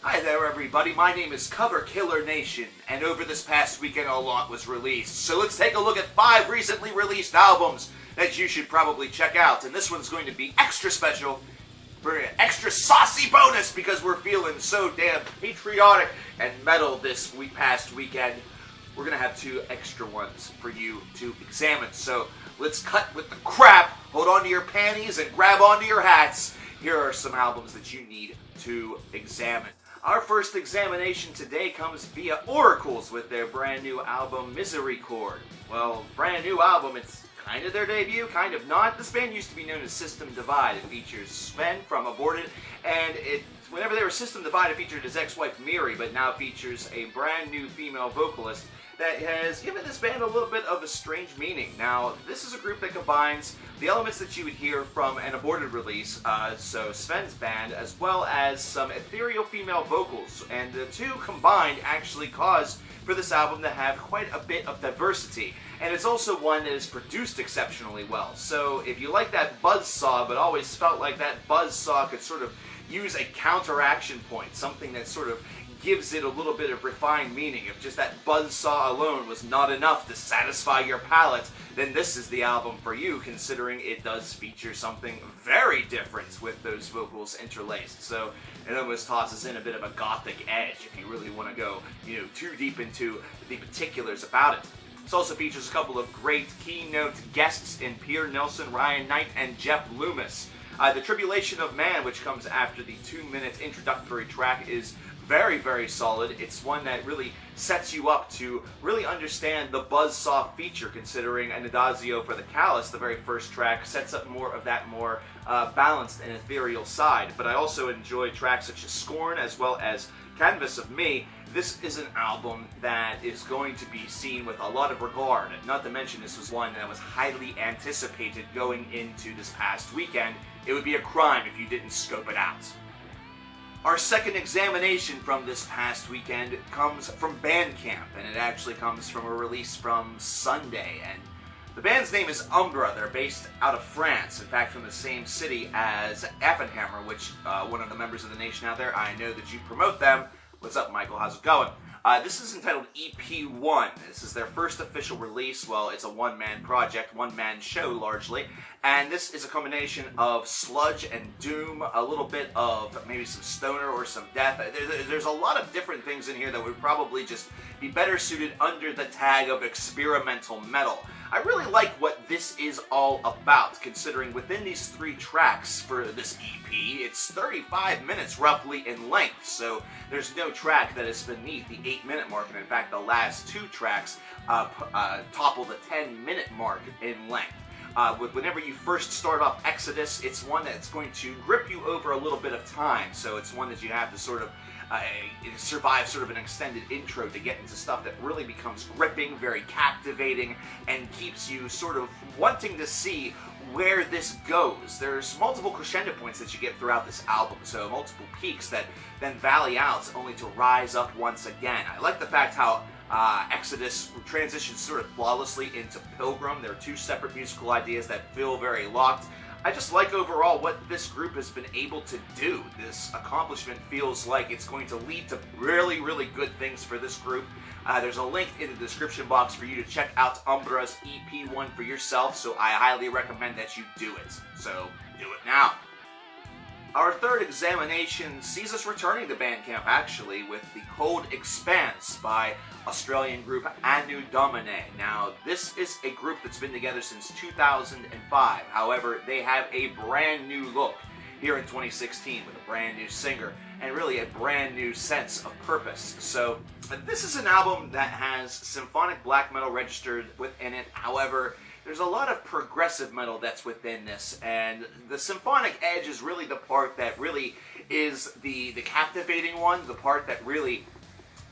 Hi there everybody, my name is coverkillernation, and over this past weekend a lot was released. So let's take a look at 5 recently released albums that you should probably check out. And this one's going to be extra special, for an extra saucy bonus, because we're feeling so damn patriotic and metal this past weekend. We're going to have 2 extra ones for you to examine. So let's cut with the crap, hold on to your panties and grab onto your hats. Here are some albums that you need to examine. Our first examination today comes via Oracles with their brand new album, Miserycorde. Well, brand new album, it's kind of their debut, kind of not. This band used to be known as System Divide. It features Sven from Aborted, and whenever they were System Divide, it featured his ex-wife Miri, but now features a brand new female vocalist that has given this band a little bit of a strange meaning. Now, this is a group that combines the elements that you would hear from an Aborted release, so Sven's band, as well as some ethereal female vocals, and the two combined actually cause for this album to have quite a bit of diversity. And it's also one that is produced exceptionally well. So if you like that buzzsaw, but always felt like that buzzsaw could sort of use a counteraction point, something that sort of gives it a little bit of refined meaning. If just that buzzsaw alone was not enough to satisfy your palate, then this is the album for you, considering it does feature something very different with those vocals interlaced. So it almost tosses in a bit of a gothic edge if you really want to go, too deep into the particulars about it. This also features a couple of great keynote guests in Pierre Nelson, Ryan Knight, and Jeff Loomis. The Tribulation of Man, which comes after the 2-minute introductory track, is very, very solid. It's one that really sets you up to really understand the buzzsaw feature, considering an Adagio for the Callous, the very first track, sets up more of that more balanced and ethereal side. But I also enjoy tracks such as Scorn, as well as Canvas of Me. This is an album that is going to be seen with a lot of regard, not to mention this was one that was highly anticipated going into this past weekend. It would be a crime if you didn't scope it out. Our second examination from this past weekend comes from Bandcamp, and it actually comes from a release from Sunday. And the band's name is Umbra. They're based out of France, in fact from the same city as Affenhammer, which one of the members of the nation out there, I know that you promote them. What's up, Michael? How's it going? This is entitled EP1. This is their first official release. Well, it's a one-man project, one-man show largely, and this is a combination of sludge and doom, a little bit of maybe some stoner or some death. There's a lot of different things in here that would probably just be better suited under the tag of experimental metal. I really like what this is all about, considering within these 3 tracks for this EP, it's 35 minutes roughly in length, so there's no track that is beneath the 8-minute mark, and in fact the last 2 tracks topple the 10-minute mark in length. Whenever you first start off Exodus, it's one that's going to grip you over a little bit of time, so it's one that you have to sort of survive sort of an extended intro to get into stuff that really becomes gripping, very captivating, and keeps you sort of wanting to see where this goes. There's multiple crescendo points that you get throughout this album, so multiple peaks that then valley out only to rise up once again. I like the fact how Exodus transitions sort of flawlessly into Pilgrim. There are 2 separate musical ideas that feel very locked. I just like overall what this group has been able to do. This accomplishment feels like it's going to lead to really, really good things for this group. There's a link in the description box for you to check out Umbra's EP1 for yourself, so I highly recommend that you do it. So, do it now. Our third examination sees us returning to Bandcamp, actually, with The Cold Expanse by Australian group Anu Domine. Now, this is a group that's been together since 2005. However, they have a brand new look here in 2016 with a brand new singer and really a brand new sense of purpose. So, this is an album that has symphonic black metal registered within it. However, there's a lot of progressive metal that's within this, and the symphonic edge is really the part that really is the captivating one, the part that really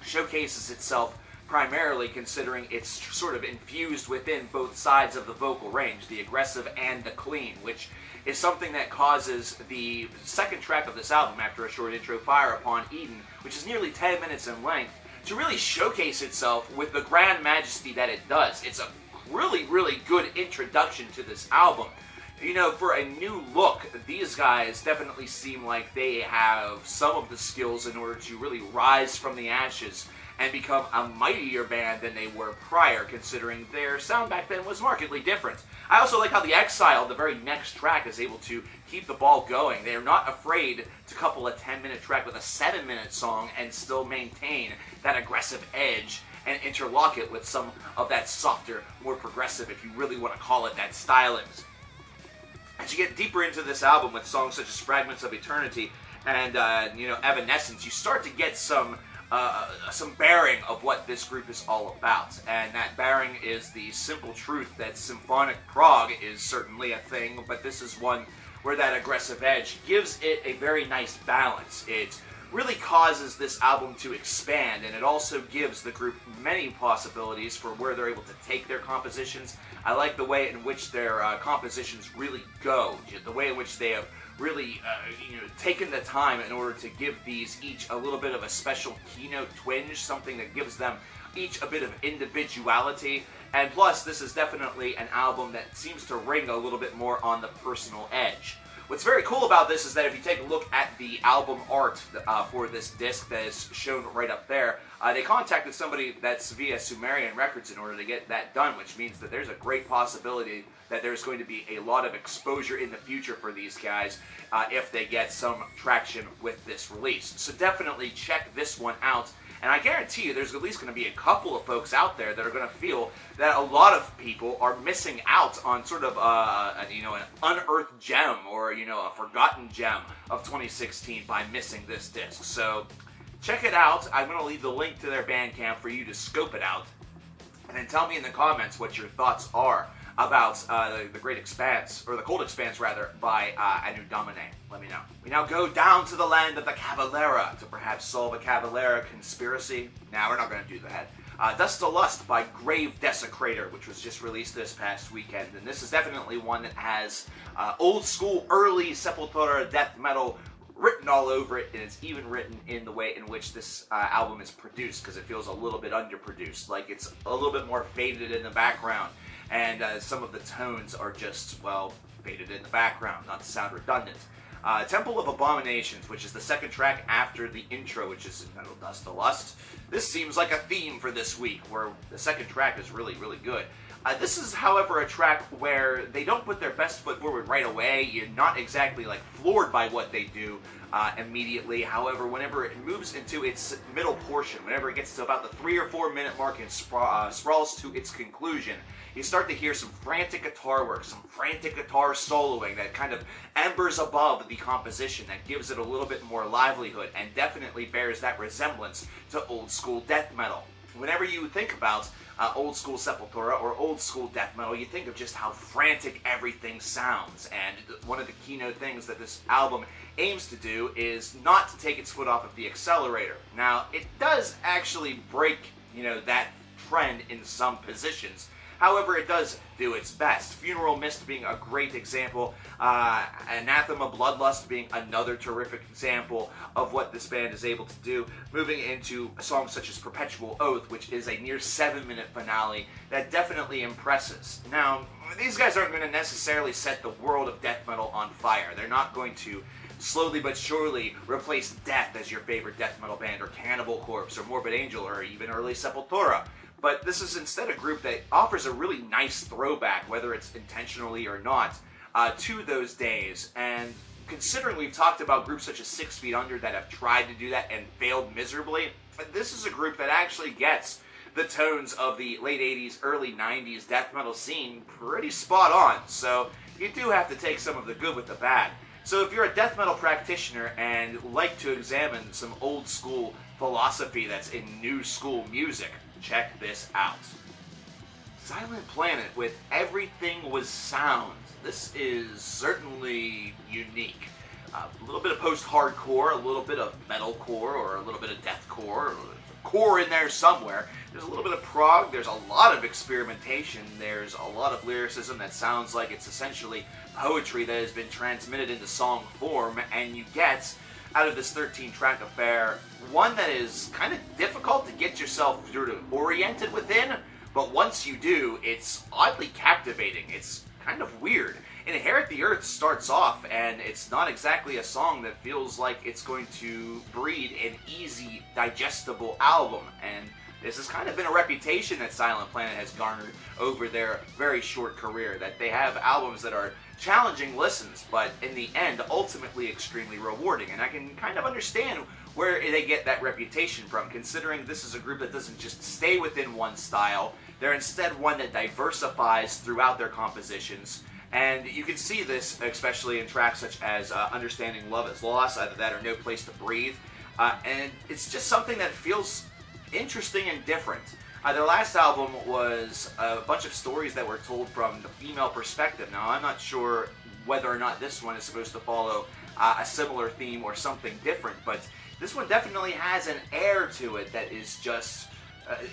showcases itself primarily considering it's sort of infused within both sides of the vocal range, the aggressive and the clean, which is something that causes the second track of this album, after a short intro, Fire Upon Eden, which is nearly 10 minutes in length, to really showcase itself with the grand majesty that it does. It's a really, really good introduction to this album. You know, for a new look, these guys definitely seem like they have some of the skills in order to really rise from the ashes and become a mightier band than they were prior, considering their sound back then was markedly different. I also like how the Exile, the very next track, is able to keep the ball going. They are not afraid to couple a 10-minute track with a 7-minute song and still maintain that aggressive edge and interlock it with some of that softer, more progressive, if you really want to call it that, stylings. As you get deeper into this album with songs such as Fragments of Eternity and Evanescence, you start to get some bearing of what this group is all about. And that bearing is the simple truth that symphonic prog is certainly a thing, but this is one where that aggressive edge gives it a very nice balance. It really causes this album to expand, and it also gives the group many possibilities for where they're able to take their compositions. I like the way in which their compositions really go, the way in which they have really taken the time in order to give these each a little bit of a special keynote twinge, something that gives them each a bit of individuality. And plus, this is definitely an album that seems to ring a little bit more on the personal edge. What's very cool about this is that if you take a look at the album art for this disc that is shown right up there, they contacted somebody that's via Sumerian Records in order to get that done, which means that there's a great possibility that there's going to be a lot of exposure in the future for these guys if they get some traction with this release. So definitely check this one out. And I guarantee you there's at least going to be a couple of folks out there that are going to feel that a lot of people are missing out on sort of an unearthed gem or a forgotten gem of 2016 by missing this disc. So check it out. I'm going to leave the link to their Bandcamp for you to scope it out. And then tell me in the comments what your thoughts are about the Great Expanse, or the Cold Expanse rather, by Anu Domine. Let me know. We now go down to the land of the Cavalera to perhaps solve a Cavalera conspiracy. Nah, we're not going to do that. Dust to Lust by Grave Desecrator, which was just released this past weekend. And this is definitely one that has old school, early Sepultura death metal written all over it, and it's even written in the way in which this album is produced, because it feels a little bit underproduced, like it's a little bit more faded in the background. And some of the tones are just, well, faded in the background, not to sound redundant. Temple of Abominations, which is the second track after the intro, which is entitled Dust to Lust. This seems like a theme for this week, where the second track is really, really good. This is, however, a track where they don't put their best foot forward right away. You're not exactly, floored by what they do immediately. However, whenever it moves into its middle portion, whenever it gets to about the 3 or 4 minute mark and sprawls to its conclusion, you start to hear some frantic guitar work, some frantic guitar soloing that kind of embers above the composition, that gives it a little bit more livelihood and definitely bears that resemblance to old school death metal. Whenever you think about old school Sepultura or old school death metal, you think of just how frantic everything sounds. And one of the keynote things that this album aims to do is not to take its foot off of the accelerator. Now, it does actually break, that trend in some positions. However, it does do its best. Funeral Mist being a great example, Anathema Bloodlust being another terrific example of what this band is able to do, moving into songs such as Perpetual Oath, which is a near 7-minute finale that definitely impresses. Now, these guys aren't going to necessarily set the world of death metal on fire. They're not going to slowly but surely replace Death as your favorite death metal band, or Cannibal Corpse, or Morbid Angel, or even early Sepultura. But this is instead a group that offers a really nice throwback, whether it's intentionally or not, to those days. And considering we've talked about groups such as 6 Feet Under that have tried to do that and failed miserably, this is a group that actually gets the tones of the late 80s, early 90s death metal scene pretty spot on. So you do have to take some of the good with the bad. So if you're a death metal practitioner and like to examine some old school philosophy that's in new school music, check this out. Silent Planet with Everything Was Sound. This is certainly unique. A little bit of post-hardcore, a little bit of metalcore, or a little bit of deathcore, or core in there somewhere. There's a little bit of prog, there's a lot of experimentation, there's a lot of lyricism that sounds like it's essentially poetry that has been transmitted into song form, and you get, out of this 13-track affair, one that is kind of difficult to get yourself sort of oriented within, but once you do, it's oddly captivating. It's kind of weird. Inherit the Earth starts off, and it's not exactly a song that feels like it's going to breed an easy, digestible album. And this has kind of been a reputation that Silent Planet has garnered over their very short career, that they have albums that are challenging listens, but in the end, ultimately extremely rewarding. And I can kind of understand where they get that reputation from, considering this is a group that doesn't just stay within one style. They're instead one that diversifies throughout their compositions. And you can see this especially in tracks such as Understanding Love Is Lost, either that or No Place to Breathe. And it's just something that feels interesting and different. Their last album was a bunch of stories that were told from the female perspective. Now, I'm not sure whether or not this one is supposed to follow a similar theme or something different, but this one definitely has an air to it that is just,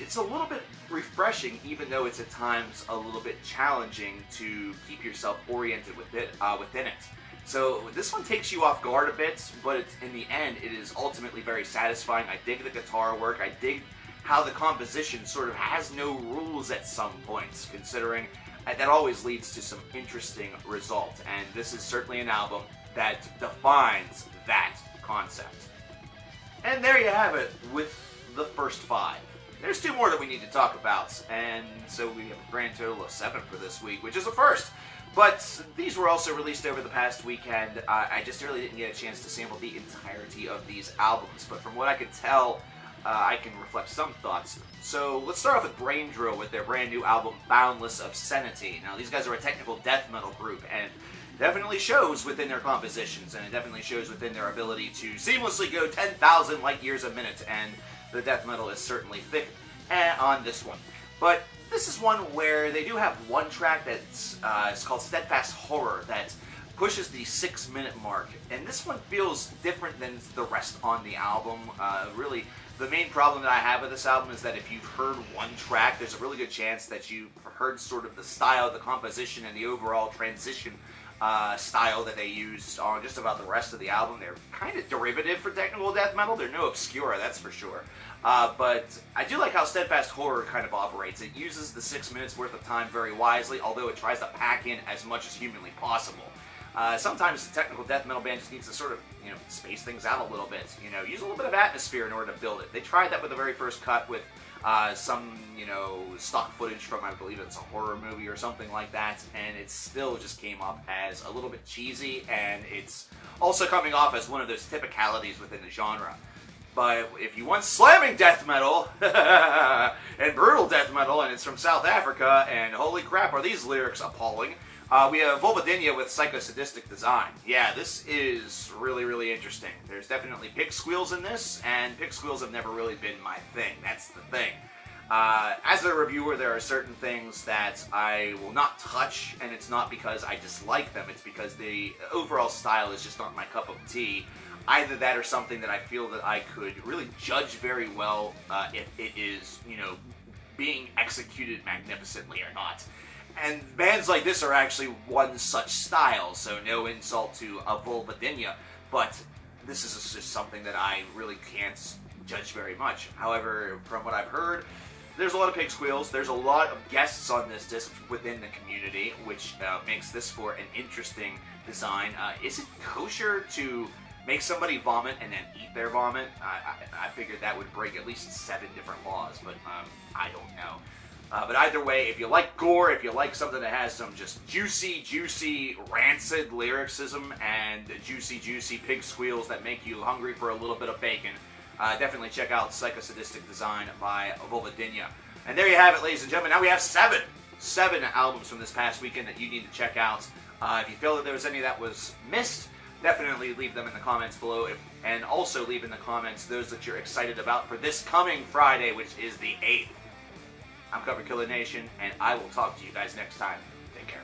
it's a little bit refreshing, even though it's at times a little bit challenging to keep yourself oriented within it. So this one takes you off guard a bit, but in the end, it is ultimately very satisfying. I dig the guitar work. I dig how the composition sort of has no rules at some points, considering that always leads to some interesting results. And this is certainly an album that defines that concept. And there you have it with the first 5. There's 2 more that we need to talk about, and so we have a grand total of 7 for this week, which is a first. But these were also released over the past weekend. I just really didn't get a chance to sample the entirety of these albums, but from what I could tell, I can reflect some thoughts. So let's start off with Brain Drill with their brand new album, Boundless, Obscenity. Now, these guys are a technical death metal group, and definitely shows within their compositions, and it definitely shows within their ability to seamlessly go 10,000 light years a minute, and the death metal is certainly thick on this one. But this is one where they do have one track that's it's called Steadfast Horror that pushes the 6-minute mark, and this one feels different than the rest on the album. Really, the main problem that I have with this album is that if you've heard one track, there's a really good chance that you've heard sort of the style, the composition, and the overall transition style that they use on just about the rest of the album. They're kind of derivative for technical death metal. They're no Obscura, that's for sure. But I do like how Steadfast Horror kind of operates. It uses the 6 minutes worth of time very wisely, although it tries to pack in as much as humanly possible. Sometimes the technical death metal band just needs to sort of, space things out a little bit. Use a little bit of atmosphere in order to build it. They tried that with the very first cut with some, stock footage from, I believe it's a horror movie or something like that, and it still just came off as a little bit cheesy, and it's also coming off as one of those typicalities within the genre. But if you want slamming death metal, and brutal death metal, and it's from South Africa, and holy crap, are these lyrics appalling, we have Vulvodynia with Psychosadistic Design. Yeah, this is really, really interesting. There's definitely pig squeals in this, and pig squeals have never really been my thing. That's the thing. As a reviewer, there are certain things that I will not touch, and it's not because I dislike them. It's because the overall style is just not my cup of tea. Either that or something that I feel that I could really judge very well if it is, being executed magnificently or not. And bands like this are actually one such style, so no insult to a Vulvodynia, but this is just something that I really can't judge very much. However, from what I've heard, there's a lot of pig squeals, there's a lot of guests on this disc within the community, which makes this for an interesting design. Is it kosher to make somebody vomit and then eat their vomit? I figured that would break at least 7 different laws, but I don't know. But either way, if you like gore, if you like something that has some just juicy, rancid lyricism and juicy pig squeals that make you hungry for a little bit of bacon, definitely check out Psychosadistic Design by Vulvodynia. And there you have it, ladies and gentlemen. Now we have 7 albums from this past weekend that you need to check out. If you feel that there was any that was missed, definitely leave them in the comments below. And also leave in the comments those that you're excited about for this coming Friday, which is the 8th. I'm CoverKillerNation, and I will talk to you guys next time. Take care.